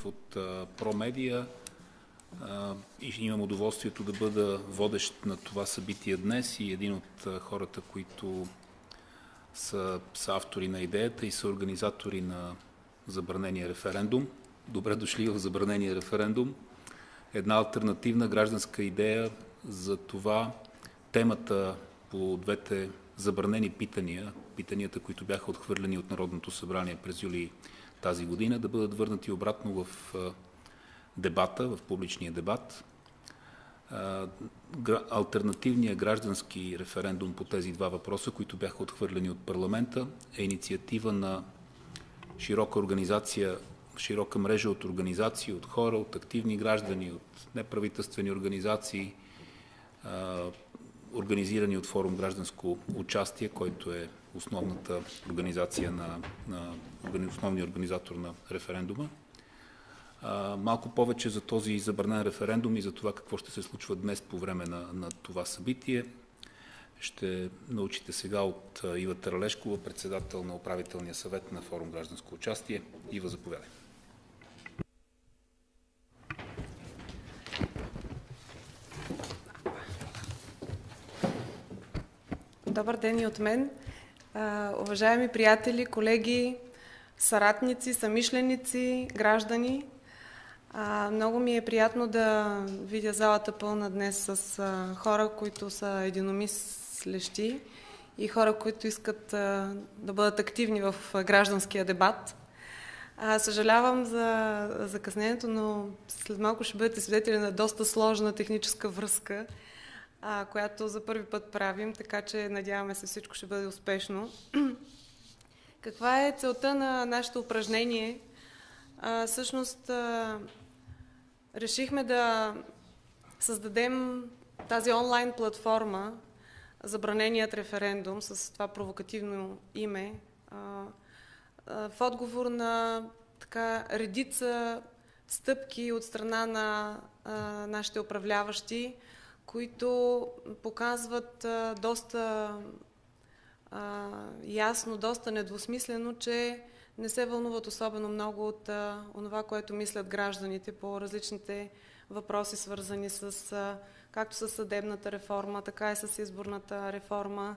от Промедия и имам удоволствието да бъда водещ на това събитие днес и един от хората, които са автори на идеята и са организатори на забранения референдум. Добре дошли в забранения референдум. Една алтернативна гражданска идея за това темата по двете забранени питанията, които бяха отхвърлени от Народното събрание през юли тази година, да бъдат върнати обратно в дебата, в публичния дебат. Алтернативният граждански референдум по тези два въпроса, които бяха отхвърлени от парламента, е инициатива на широка организация, широка мрежа от организации, от хора, от активни граждани, от неправителствени организации, организирани от форум Гражданско участие, който е основната организация основния организатор на референдума. Малко повече за този забранен референдум и за това какво ще се случва днес по време на това събитие ще научите сега от Ива Тералешкова, председател на управителния съвет на форум Гражданско участие. Ива, заповядай. Добър ден и от мен. Уважаеми приятели, колеги, съратници, съмишленици, граждани, много ми е приятно да видя залата пълна днес с хора, които са единомислещи и хора, които искат да бъдат активни в гражданския дебат. Съжалявам за закъснението, но след малко ще бъдете свидетели на доста сложна техническа връзка, която за първи път правим, така че надяваме се всичко ще бъде успешно. Каква е целта на нашето упражнение? Всъщност решихме да създадем тази онлайн платформа Забраненият референдум с това провокативно име в отговор на редица стъпки от страна на нашите управляващи, които показват доста ясно, доста недвусмислено, че не се вълнуват особено много от онова, което мислят гражданите по различните въпроси, свързани с както с съдебната реформа, така и с изборната реформа,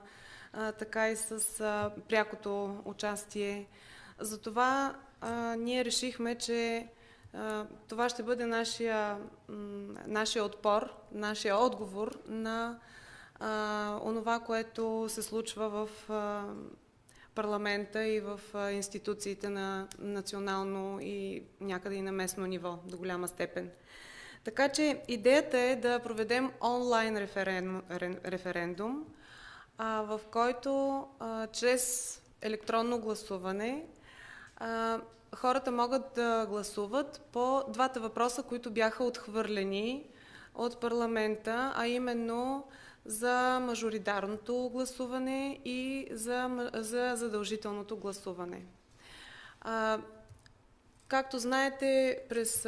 така и с прякото участие. Затова ние решихме, че това ще бъде нашия отпор, нашия отговор на онова, което се случва в парламента и в институциите на национално и някъде и на местно ниво до голяма степен. Така че идеята е да проведем онлайн референдум, в който чрез електронно гласуване хората могат да гласуват по двата въпроса, които бяха отхвърлени от парламента, а именно за мажоритарното гласуване и за задължителното гласуване. Както знаете, през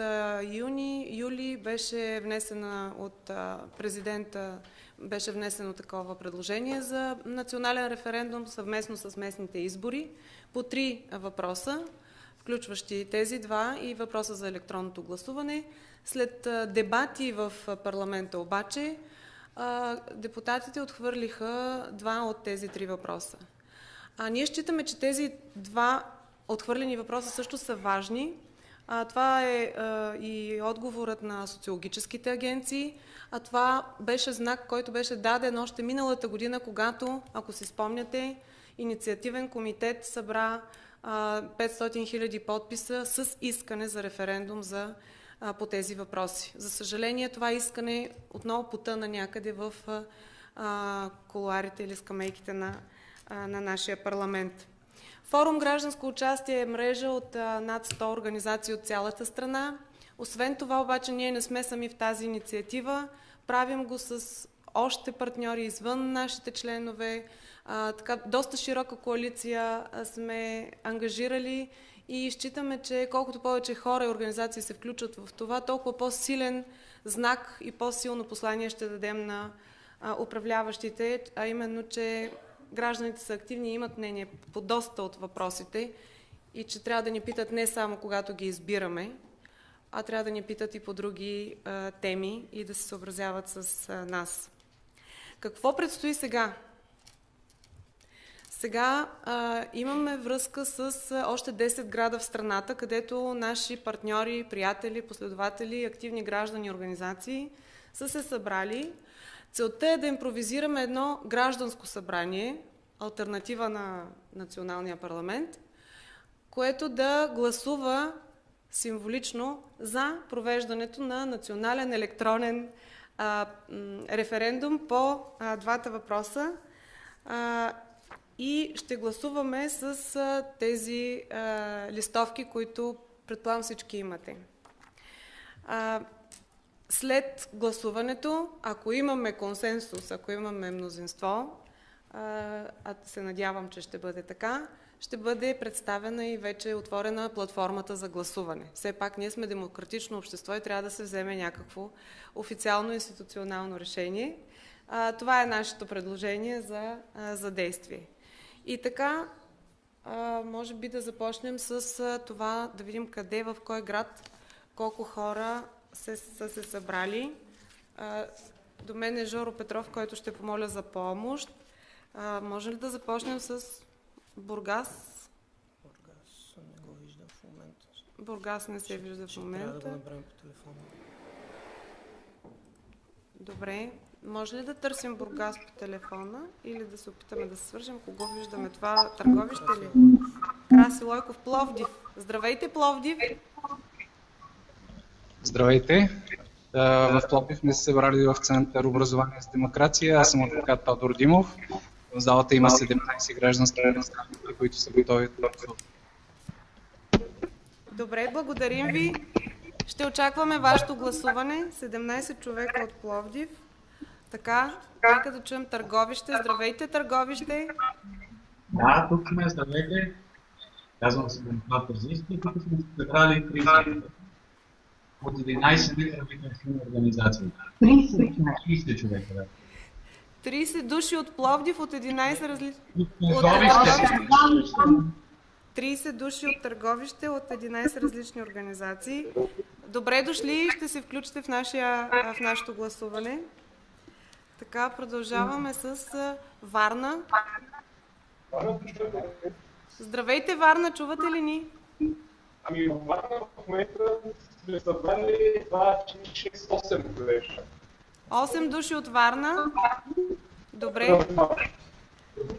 юли беше внесена от президента такова предложение за национален референдум съвместно с местните избори по 3 въпроса, включващи тези два и въпроса за електронното гласуване. След дебати в парламента обаче, депутатите отхвърлиха 2 от тези 3 въпроса. Ние считаме, че тези 2 отхвърлени въпроса също са важни. Това е и отговорът на социологическите агенции, а това беше знак, който беше даден още миналата година, когато, ако си спомняте, инициативен комитет събра 500 000 подписа с искане за референдум по тези въпроси. За съжаление, това искане отново потъна някъде в кулоарите или скамейките на нашия парламент. Форум Гражданско участие е мрежа от над 100 организации от цялата страна. Освен това, обаче, ние не сме сами в тази инициатива. Правим го с още партньори извън нашите членове. Доста широка коалиция сме ангажирали и считаме, че колкото повече хора и организации се включат в това, толкова по-силен знак и по-силно послание ще дадем на управляващите, а именно, че гражданите са активни и имат мнение по доста от въпросите и че трябва да ни питат не само когато ги избираме, а трябва да ни питат и по други теми и да се съобразяват с нас. Какво предстои сега? Сега имаме връзка с още 10 града в страната, където наши партньори, приятели, последователи, активни граждани и организации са се събрали. Целта е да импровизираме едно гражданско събрание, алтернатива на националния парламент, което да гласува символично за провеждането на национален електронен референдум по двата въпроса. И ще гласуваме с тези листовки, които предполагам всички имате. След гласуването, ако имаме консенсус, ако имаме мнозинство, а се надявам, че ще бъде така, ще бъде представена и вече отворена платформата за гласуване. Все пак ние сме демократично общество и трябва да се вземе някакво официално институционално решение. Това е нашето предложение за действие. И така, може би да започнем с това, да видим къде, в кой град, колко хора са се събрали. До мен е Жоро Петров, който ще помоля за помощ. Може ли да започнем с Бургас? Бургас не го виждам в момента. Бургас не се вижда в момента. Трябва да го направим по телефона. Добре. Може ли да търсим Бургас по телефона или да се опитаме да се свържем? Кого виждаме? Това Търговище ли? Краси Лойков, Пловдив. Здравейте, Пловдив! Здравейте! В Пловдив сме се събрали в Център образование с демокрация. Аз съм адвокат Тодор Димов. В залата има 17 граждански представители, които са готови да гласуват. Добре, благодарим ви. Ще очакваме вашето гласуване. 17 човека от Пловдив. Така, нека да чуем Търговище. Здравейте, Търговище! Да, тук сме, здравейте. Казвам се Бонифат Терзийски, тук сме събрали 30 от 11 неправителствени организации. 30 човека, да. 30 души от Пловдив от 11 различни... 30 души от Търговище от 11 различни организации. Добре дошли, ще се включите в нашето гласуване. Така, продължаваме с Варна. Здравейте, Варна, чувате ли ни? Ами във Варна в момента сме събрали 2-6-8 души. 8 души от Варна. Добре.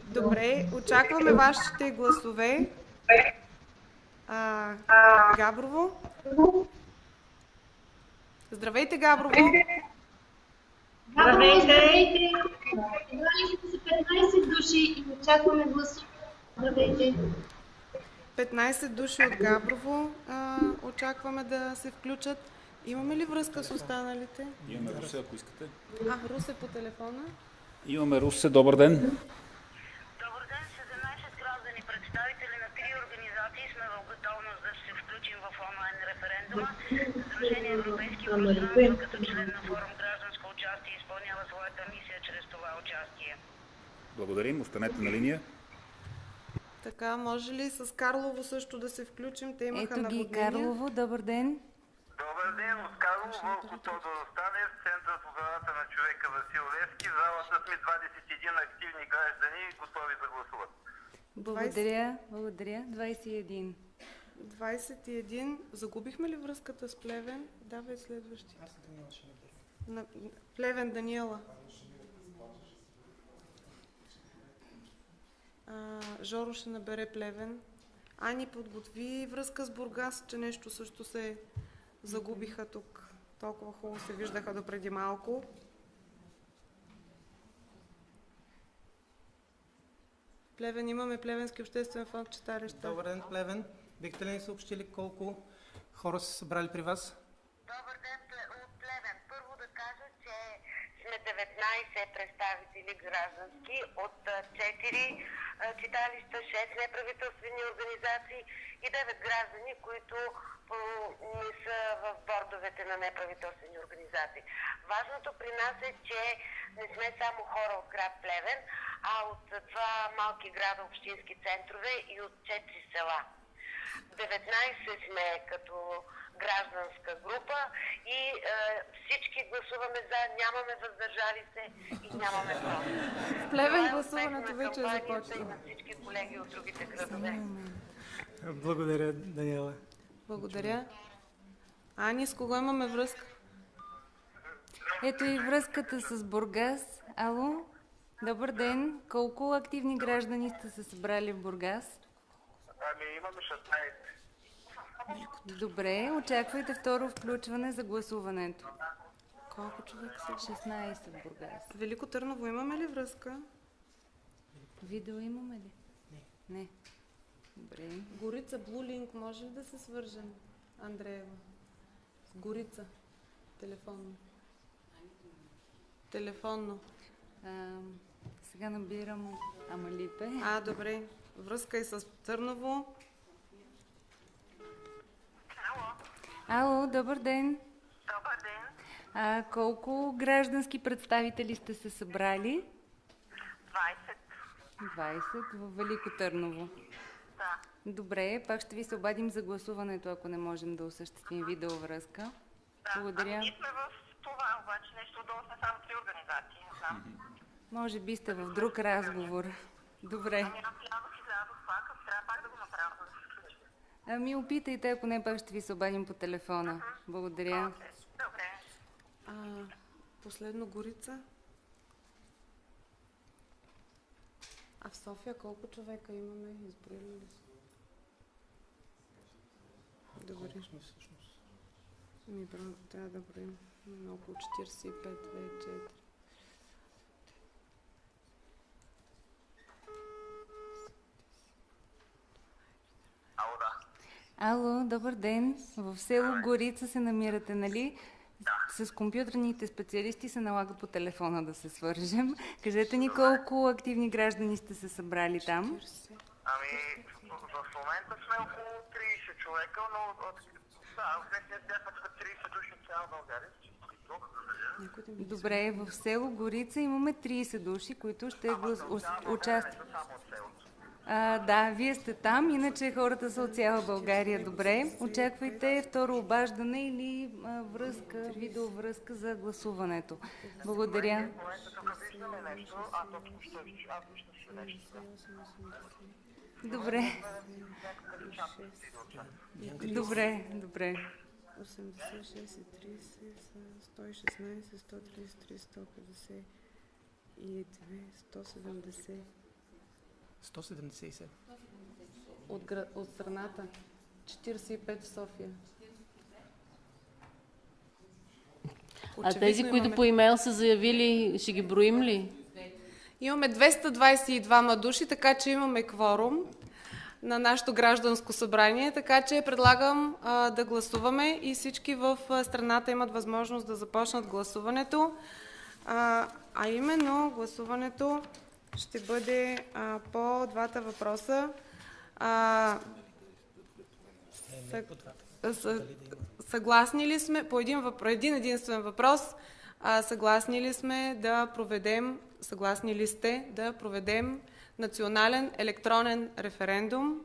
Добре, очакваме вашите гласове. Габрово. Здравейте, Габрово. Здравейте! Събрали сме се 15 души и очакваме гласуване. Здравейте! 15 души от Габрово очакваме да се включат. Имаме ли връзка с останалите? Имаме Русе, ако искате. Русе по телефона. Имаме Русе, добър ден. Добър ден, 17 граждани, представители на 3 организации сме в готовност да се включим в онлайн референдума. Сдружение Европейски пространства като член на форум Гражданско участие изпълнява своята мисия чрез това участие. Благодарим, останете на линия. Така, може ли с Карлово също да се включим? Те имаха Ето наводнения. ги Карлово, добър ден. Добър ден, от Карлово, Вълко Тодор Останев, Център по правата на човека Васил Левски. В залата сме 21 активни граждани, готови да гласуват. Благодаря. 21. 21. Загубихме ли връзката с Плевен? Давай следващи. Аз Даниела ще наберем. Плевен, Даниела. Жоро ще набере Плевен. Ани подготви връзка с Бургас, че нещо също се загубиха тук. Толкова хубаво се виждаха допреди малко. Плевен имаме Плевенски обществен фонд читалище. Добър ден, Плевен. Бихте ли ни съобщили колко хора са събрали при вас? Добър ден от Плевен. Първо да кажа, че сме 19 представители граждански от 4 читалища, 6 неправителствени организации и 9 граждани, които не са в бордовете на неправителствени организации. Важното при нас е, че не сме само хора от град Плевен, а от 2 малки града общински центрове и от 4 села. 19 сме като гражданска група и всички гласуваме за, нямаме въздържали се и нямаме против. В Плевен гласуването вече е започнало. започнало. И на всички колеги от другите градове. Благодаря, Даниела. Благодаря. Ани, с кого имаме връзка? Ето и връзката с Бургас. Ало? Добър ден. Колко активни граждани сте се събрали в Бургас? Ами имаме 16. Добре, очаквайте второ включване за гласуването. Колко човека са? 16 в Бургас. Велико Търново имаме ли връзка? Видео имаме ли? Не. Добре. Горица, Блулинг, може ли да се свържем? Андреева. С Горица. Телефонно. Телефонно. Сега набирам Амалипе. Добре. Връзка и с Търново. Ало, добър ден. Добър ден. Колко граждански представители сте се събрали? 20. 20 в Велико Търново. Да. Добре, пак ще ви се обадим за гласуването, ако не можем да осъществим видеовръзка. Да. Благодаря. Ние сме в това, обаче нещо долу сме само 3 организации, не знам. Може би сте в друг разговор. Добре. Аз влязох и излязох пак, ако трябва пак да го направя, за да се включи. Опитайте, ако не, пак ще ви се обадим по телефона. Благодаря. Добре. Последно Горица. В София колко човека имаме? Изброили ли са? Добре. Трябва да броим. Имаме около 45, 2, 4. Ало, добър ден. В село Горица се намирате, нали? С компютърните специалисти се налага по телефона да се свържем. Кажете ни колко активни граждани сте се събрали там? Ами, в момента сме около 30 човека, но в днес бяхме 30 души от цяла България. Добре, в село Горица имаме 30 души, които ще участват. Да, вие сте там, иначе хората са от цяла България. Добре, очаквайте второ обаждане или видеовръзка за гласуването. Благодаря. Добре. 86 и 30 са 116, 133, 152, 170. 177. От страната. 45 в София. Тези, които по имейл са заявили, ще ги броим ли? Имаме 222 души, така че имаме кворум на нашето гражданско събрание, така че предлагам да гласуваме и всички в страната имат възможност да започнат гласуването. Именно гласуването ще бъде по двата въпроса. Съгласни ли сме, по един единствен въпрос, съгласни ли сме да проведем, съгласни ли сте да проведем национален електронен референдум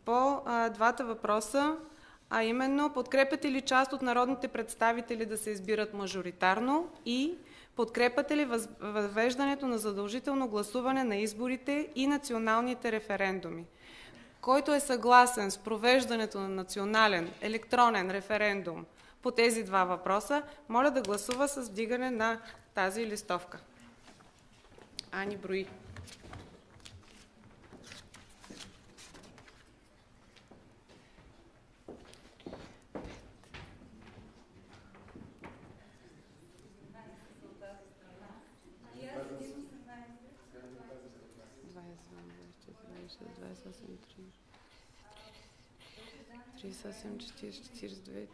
по двата въпроса, а именно подкрепяте ли част от народните представители да се избират мажоритарно и подкрепяте ли въвеждането на задължително гласуване на изборите и националните референдуми? Който е съгласен с провеждането на национален електронен референдум по тези два въпроса, моля да гласува с вдигане на тази листовка. Ани брои. Тридесет, 42,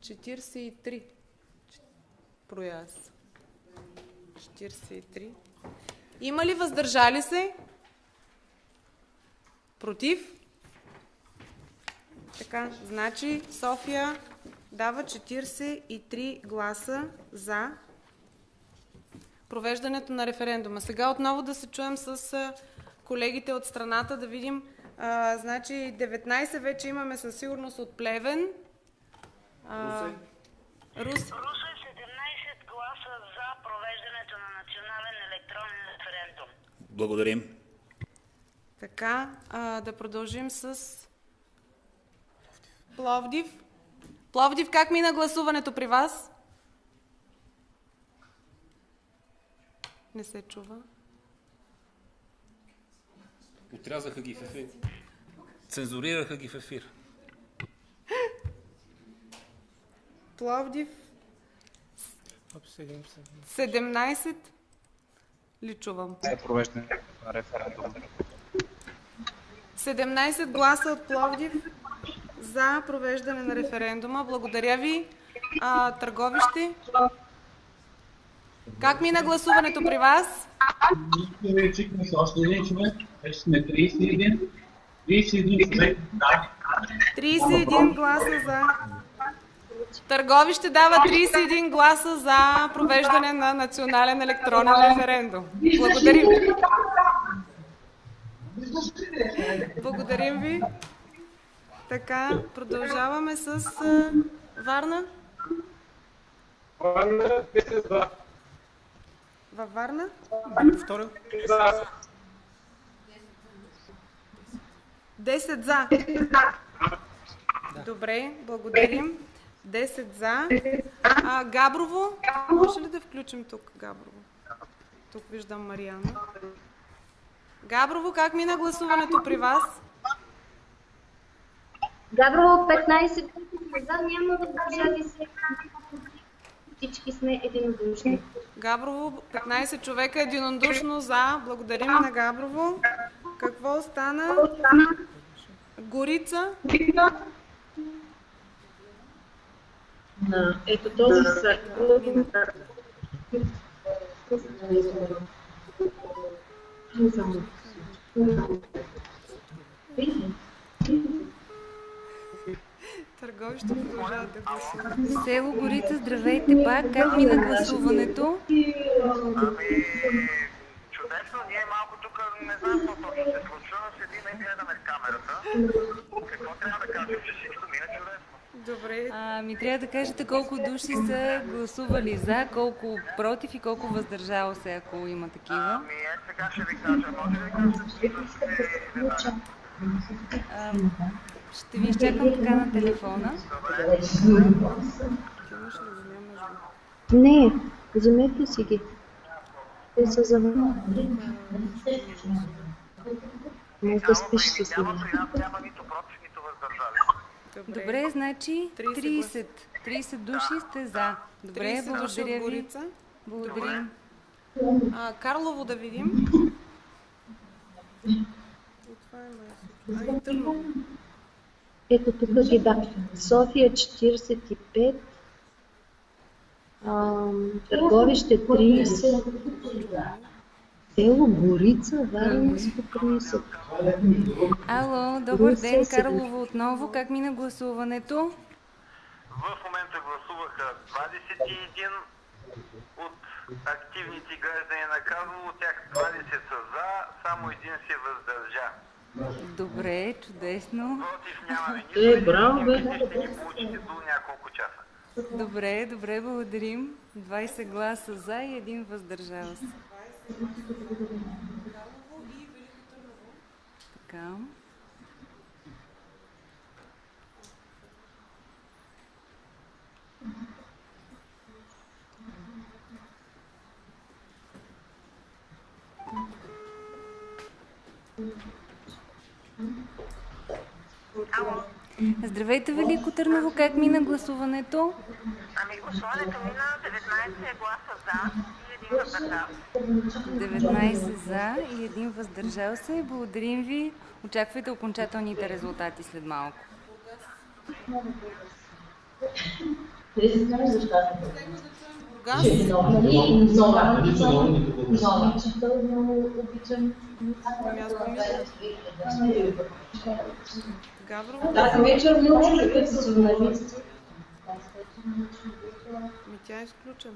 40, 43. Броя аз. 43. Има ли въздържали се? Против? Така, значи София дава 43 гласа за провеждането на референдума. Сега отново да се чуем с колегите от страната, да видим Значи 19 вече имаме със сигурност от Плевен. Русе. 17 гласа за провеждането на национален електронен референдум. Благодарим. Така, да продължим с Пловдив. Пловдив, как мина гласуването при вас? Не се чува. Отрязаха ги в ефир. Цензурираха ги в ефир. Пловдив. 17 ли чувам? За провеждане на референдум. 17 гласа от Пловдив за провеждане на референдума. Благодаря ви. Търговище. Как мина гласуването при вас? Чекаме с още един човек. Вече сме 31. 31 човек. 31 гласа за. Търговище дава 31 гласа за провеждане на национален електронен референдум. Благодарим. Благодарим ви. Така, продължаваме с Варна. Варна, 10 за. Във Варна? Второ. 10 за. Добре, благодарим. 10 за. Габрово? Може ли да включим тук Габрово? Тук виждам Мариана. Габрово, как мина гласуването при вас? Габрово 15 за, няма въздържали се. Всички сме единодушни. Габрово, 15 човека единодушно за. Благодарим на Габрово. Какво остана? Горица? Ето този са. Търговище продължават да гласуват. Село Горица, здравейте пак. Как мина гласуването? Чудесно, ние малко тук не знам какво точно се случва, седим и гледаме в камерата. Какво трябва да кажем, че всичко мина чудесно? Добре. Ми трябва да кажете колко души са гласували за, колко против и колко въздържало се, ако има такива. Сега ще ви кажа, може ли да кажете? Ще ви изчакам така на телефона. Не, вземете си ги. Те са за мен. Може да спиш с това. Няма нито против, нито въздържали. Добре, значи 30. 30 души сте за. Добре, благодаря ви. Благодарим. Карлово да видим. Ето тук ги да. София 45, Търговище 30, село Горица, Варна 130. Ало, добър ден, Карлово отново. Как мина гласуването? В момента гласуваха 21 от активните граждани на Карлово, от тях 20 са за, само един се въздържа. Добре, чудесно. Против нямаме нищо, браво, бе. ще ги получите до няколко часа. Добре, добре, благодарим. 20 гласа за и един въздържал се. Така. Здравейте, Велико Търново, как мина гласуването? Гласуването мина 19 гласа за и един въздържал. 19 за и един въздържал се. Благодарим ви. Очаквайте окончателните резултати след малко. Вечер много човек са журналисти. Тя е изключена.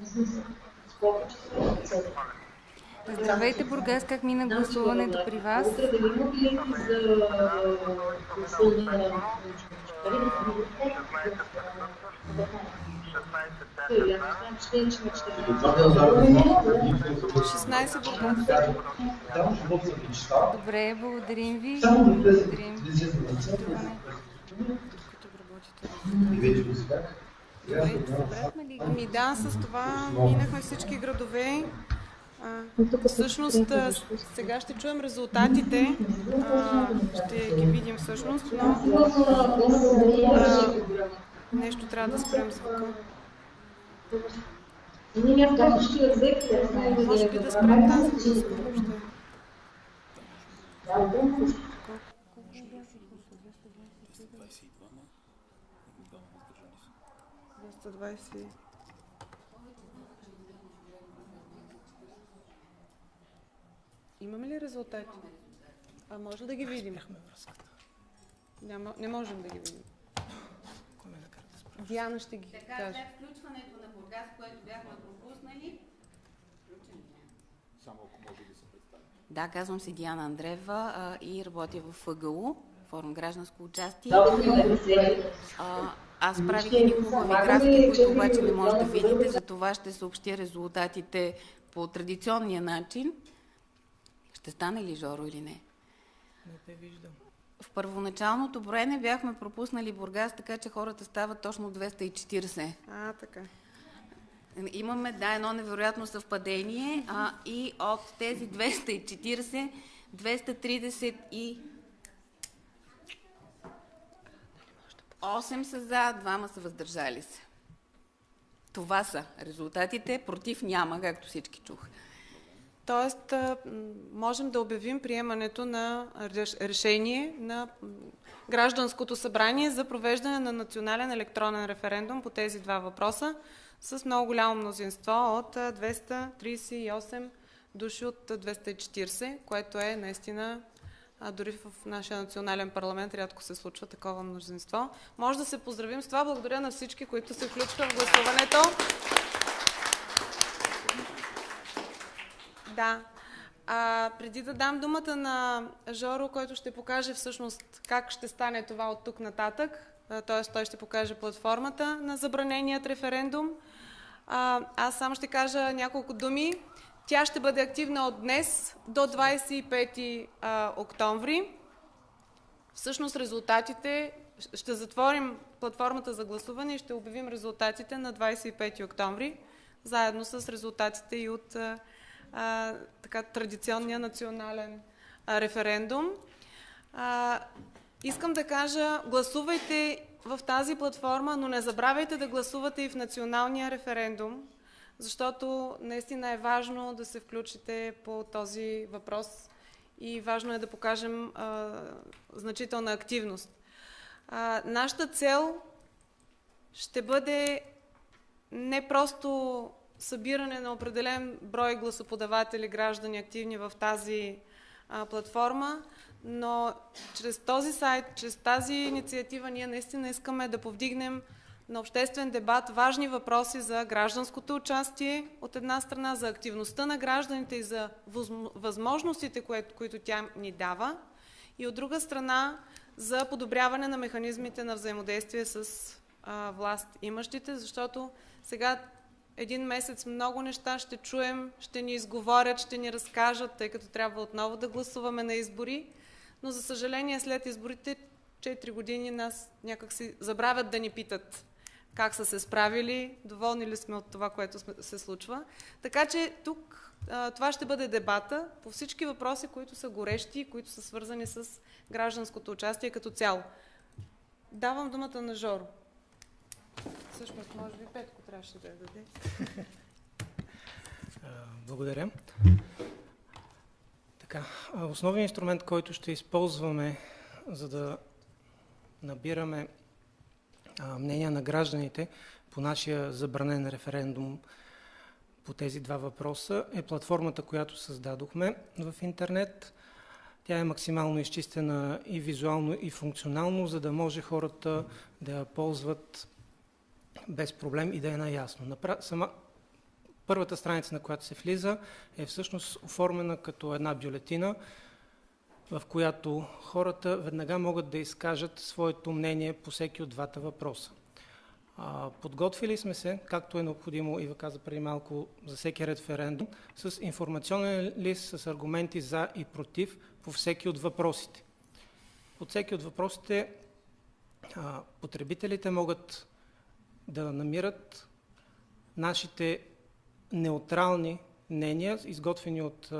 Здравейте, Бургас, как мина гласуването при вас? Утре да има ли за гласуване на Добре, благодарим ви. Ами да, с това минахме всички градове. Всъщност, сега ще чуем резултатите. Ще ги видим всъщност, но нещо трябва да спрем звука. Може би да спрем тази връзка въобще. 220. Имаме ли резултати? А може да ги видим? Не можем да ги видим. Диана ще ги така, каже. след включването на Бургас, което бяхме пропуснали, Само ако може да се представи. Да, казвам се Диана Андреева и работя в ФГУ, форум гражданско участие. Аз правих едни хубави графики, които обаче не може да видите, за това ще съобщя резултатите по традиционния начин. Ще стане ли, Жоро, или не? Не те виждам. В първоначалното броене бяхме пропуснали Бургас, така че хората стават точно 240. Така. Имаме, да, едно невероятно съвпадение и от тези 240, 238 са за, 2 са въздържали се. Това са резултатите, против няма, както всички чуха. Тоест, можем да обявим приемането на решение на Гражданското събрание за провеждане на национален електронен референдум по тези два въпроса с много голямо мнозинство от 238 души от 240, което е наистина, дори в нашия национален парламент рядко се случва такова мнозинство. Може да се поздравим с това. Благодаря на всички, които се включиха в гласуването. Да. Преди да дам думата на Жоро, който ще покаже всъщност как ще стане това от тук нататък, т.е. той ще покаже платформата на забраненият референдум, аз само ще кажа няколко думи. Тя ще бъде активна от днес до 25 октомври. Всъщност резултатите, ще затворим платформата за гласуване и ще обявим резултатите на 25 октомври, заедно с резултатите и от така традиционния национален референдум. Искам да кажа, гласувайте в тази платформа, но не забравяйте да гласувате и в националния референдум, защото наистина е важно да се включите по този въпрос и важно е да покажем значителна активност. Нашата цел ще бъде не просто събиране на определен брой гласоподаватели, граждани активни в тази платформа, но чрез този сайт, чрез тази инициатива ние наистина искаме да повдигнем на обществен дебат важни въпроси за гражданското участие, от една страна за активността на гражданите и за възможностите, които тя ни дава, и от друга страна за подобряване на механизмите на взаимодействие с власт имащите, защото сега един месец много неща ще чуем, ще ни изговорят, ще ни разкажат, тъй като трябва отново да гласуваме на избори. Но за съжаление след изборите 4 години нас някак си забравят да ни питат как са се справили, доволни ли сме от това, което се случва. Така че тук това ще бъде дебата по всички въпроси, които са горещи, които са свързани с гражданското участие като цяло. Давам думата на Жоро. Всъщност, може би Петко трябваше да я даде. Благодаря. Така, основният инструмент, който ще използваме, за да набираме мнения на гражданите по нашия забранен референдум по тези два въпроса, е платформата, която създадохме в интернет. Тя е максимално изчистена и визуално, и функционално, за да може хората да я ползват без проблем и да е наясно. Първата страница, на която се влиза, е всъщност оформена като една бюлетина, в която хората веднага могат да изкажат своето мнение по всеки от двата въпроса. Подготвили сме се, както е необходимо, Ива каза преди малко, за всеки референдум, с информационен лист с аргументи за и против по всеки от въпросите. От всеки от въпросите потребителите могат да намират нашите неутрални мнения, изготвени от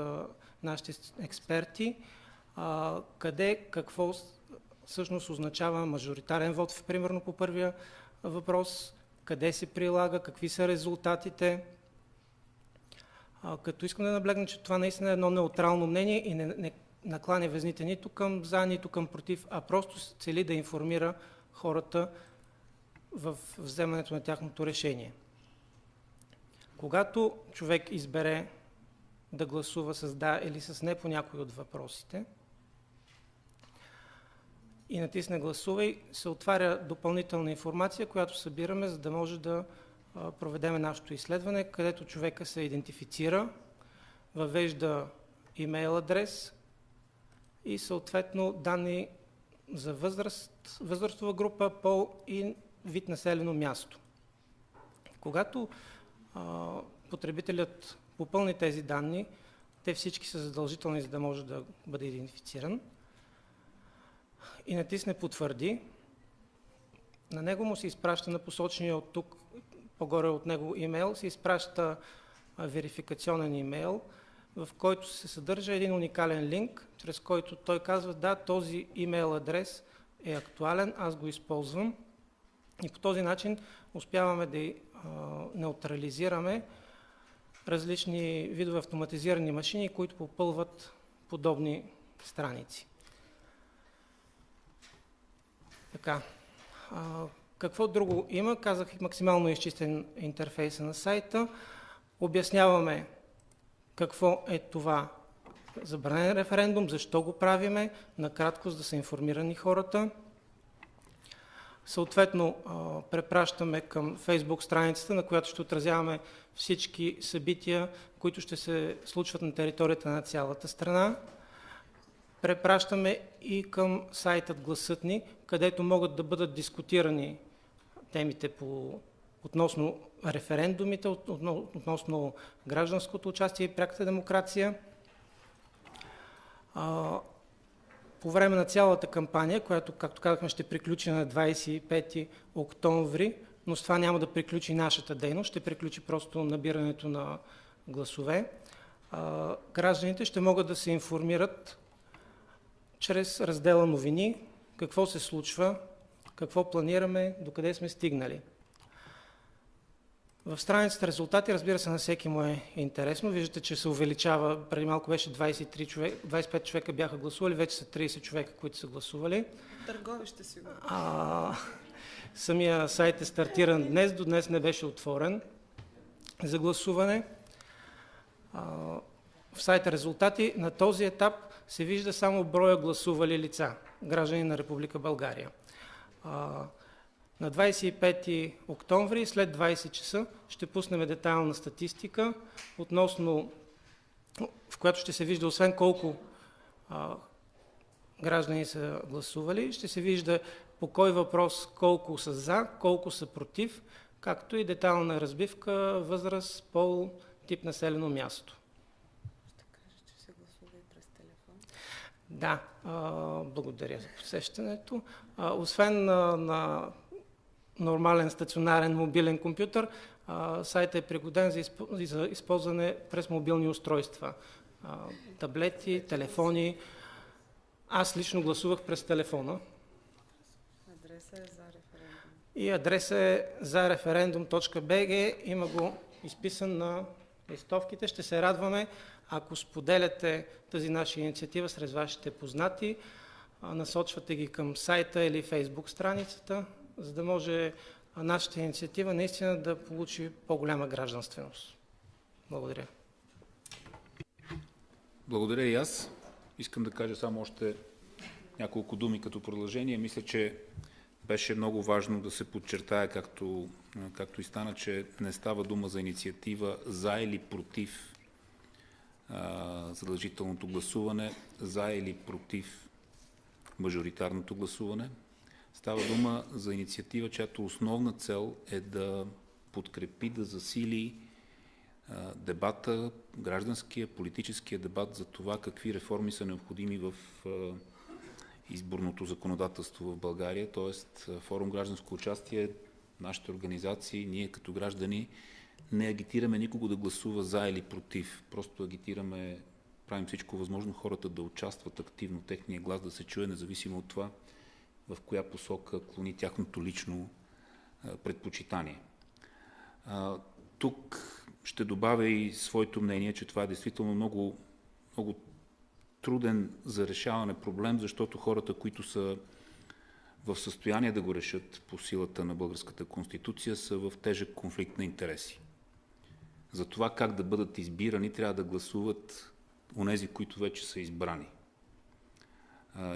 нашите експерти, къде, какво всъщност означава мажоритарен вод, примерно по първия въпрос, къде се прилага, какви са резултатите. Като искам да наблегна, че това наистина е едно неутрално мнение и не накланя везните нито към за, нито към против, а просто цели да информира хората в вземането на тяхното решение. Когато човек избере да гласува с да или с не по някой от въпросите и натисне гласувай, се отваря допълнителна информация, която събираме, за да може да проведем нашето изследване, където човека се идентифицира, въвежда имейл адрес и съответно данни за възраст, възрастова група, пол и вид населено място. Когато потребителят попълни тези данни, те всички са задължителни, за да може да бъде идентифициран, и натисне потвърди, на него му се изпраща на посочения от тук, по-горе от него имейл, се изпраща верификационен имейл, в който се съдържа един уникален линк, чрез който той казва, да, този имейл адрес е актуален, аз го използвам, и по този начин успяваме да неутрализираме различни видове автоматизирани машини, които попълват подобни страници. Така, какво друго има? Казах максимално изчистен интерфейса на сайта. Обясняваме какво е това забранен референдум, защо го правиме, накратко, за да са информирани хората. Съответно, препращаме към Facebook страницата, на която ще отразяваме всички събития, които ще се случват на територията на цялата страна. Препращаме и към сайтът Гласът ни, където могат да бъдат дискутирани темите относно референдумите, относно гражданското участие и пряката демокрация. По време на цялата кампания, която, както казахме, ще приключи на 25 октомври, но с това няма да приключи нашата дейност, ще приключи просто набирането на гласове, гражданите ще могат да се информират чрез раздела новини, какво се случва, какво планираме, докъде сме стигнали. В страницата резултати, разбира се, на всеки му е интересно. Виждате, че се увеличава. Преди малко беше 25 човека бяха гласували, вече са 30 човека, които са гласували. Търговище сигурно. Самия сайт е стартиран днес, до днес не беше отворен за гласуване. В сайта резултати на този етап се вижда само броя гласували лица, граждани на Република България. На 25 октомври, след 20 часа, ще пуснем детайлна статистика, в която ще се вижда, освен колко граждани са гласували, ще се вижда по кой въпрос колко са за, колко са против, както и детайлна разбивка, възраст, пол, тип населено място. Ще кажа, че се гласува и през телефон. Да, благодаря за посещането. Освен на нормален стационарен мобилен компютър, сайтът е пригоден за използване през мобилни устройства. Таблети, телефони. Аз лично гласувах през телефона. Адресът е за референдум. И адресът е за referendum.bg. Има го изписан на листовките. Ще се радваме, ако споделяте тази наша инициатива сред вашите познати, насочвате ги към сайта или Фейсбук страницата, за да може нашата инициатива наистина да получи по-голяма гражданственост. Благодаря. Благодаря и аз. Искам да кажа само още няколко думи като продължение. Мисля, че беше много важно да се подчертае, както както и стана, че не става дума за инициатива за или против задължителното гласуване, за или против мажоритарното гласуване. Става дума за инициатива, чиято основна цел е да подкрепи, да засили дебата, гражданския, политическия дебат за това какви реформи са необходими в изборното законодателство в България, т.е. форум гражданско участие, нашите организации, ние като граждани не агитираме никого да гласува за или против, просто агитираме, правим всичко възможно хората да участват активно, техния глас да се чуе, независимо от това в коя посока клони тяхното лично предпочитание. Тук ще добавя и своето мнение, че това е действително много, много труден за решаване проблем, защото хората, които са в състояние да го решат по силата на българската конституция, са в тежък конфликт на интереси. За това как да бъдат избирани, трябва да гласуват онези, които вече са избрани.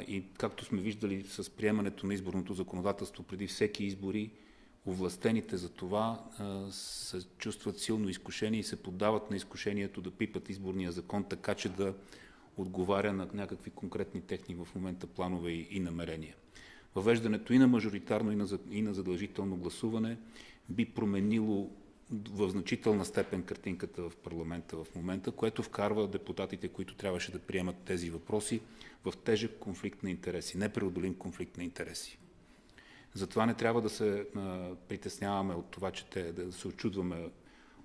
И както сме виждали с приемането на изборното законодателство преди всеки избори, овластените за това се чувстват силно изкушени и се поддават на изкушението да пипат изборния закон, така че да отговаря на някакви конкретни техни в момента планове и намерения. Въвеждането и на мажоритарно, и на задължително гласуване би променило в значителна степен картинката в парламента в момента, което вкарва депутатите, които трябваше да приемат тези въпроси, в тежък конфликт на интереси, непреодолим конфликт на интереси. Затова не трябва да се притесняваме от това, да се очудваме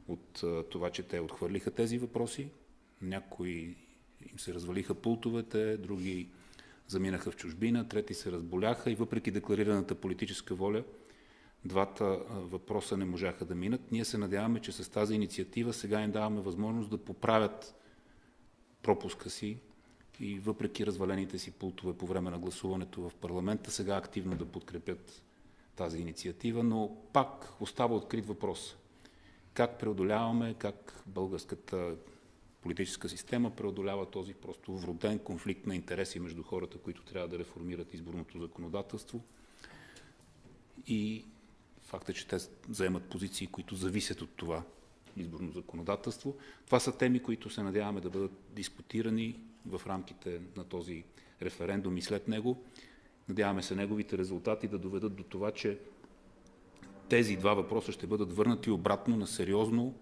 от това, че те отхвърлиха тези въпроси. Някои им се развалиха пултовете, други заминаха в чужбина, трети се разболяха и въпреки декларираната политическа воля, двата въпроса не можаха да минат. Ние се надяваме, че с тази инициатива сега им даваме възможност да поправят пропуска си и въпреки развалените си пултове по време на гласуването в парламента, сега активно да подкрепят тази инициатива, но пак остава открит въпрос. Как преодоляваме, как българската политическа система преодолява този просто вроден конфликт на интереси между хората, които трябва да реформират изборното законодателство и факта, че те заемат позиции, които зависят от това изборно законодателство. Това са теми, които се надяваме да бъдат дискутирани в рамките на този референдум и след него. Надяваме се неговите резултати да доведат до това, че тези два въпроса ще бъдат върнати обратно на сериозно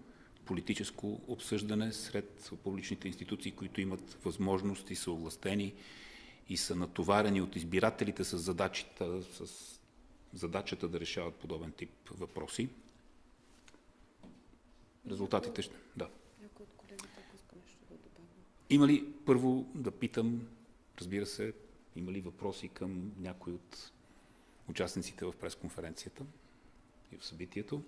политическо обсъждане сред публичните институции, които имат възможност и са овластени и са натоварени от избирателите с задачата да решават подобен тип въпроси. Резултатите ще... Да. Има ли, първо да питам, разбира се, има ли въпроси към някой от участниците в пресконференцията и в събитието?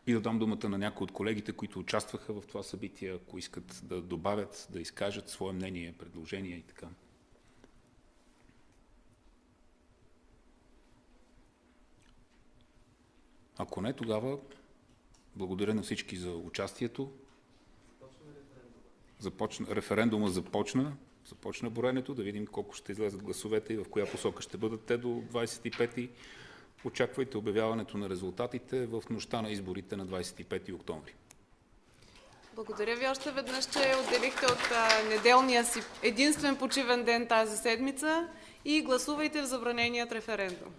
И да дам думата на някои от колегите, които участваха в това събитие, ако искат да добавят, да изкажат свое мнение, предложения и така. Ако не, тогава благодаря на всички за участието. Референдума започна броенето, да видим колко ще излезат гласовете и в коя посока ще бъдат те до 25-ти. Очаквайте обявяването на резултатите в нощта на изборите на 25 октомври. Благодаря ви още веднъж, че отделихте от неделния си единствен почивен ден тази седмица и гласувайте в забраненият референдум.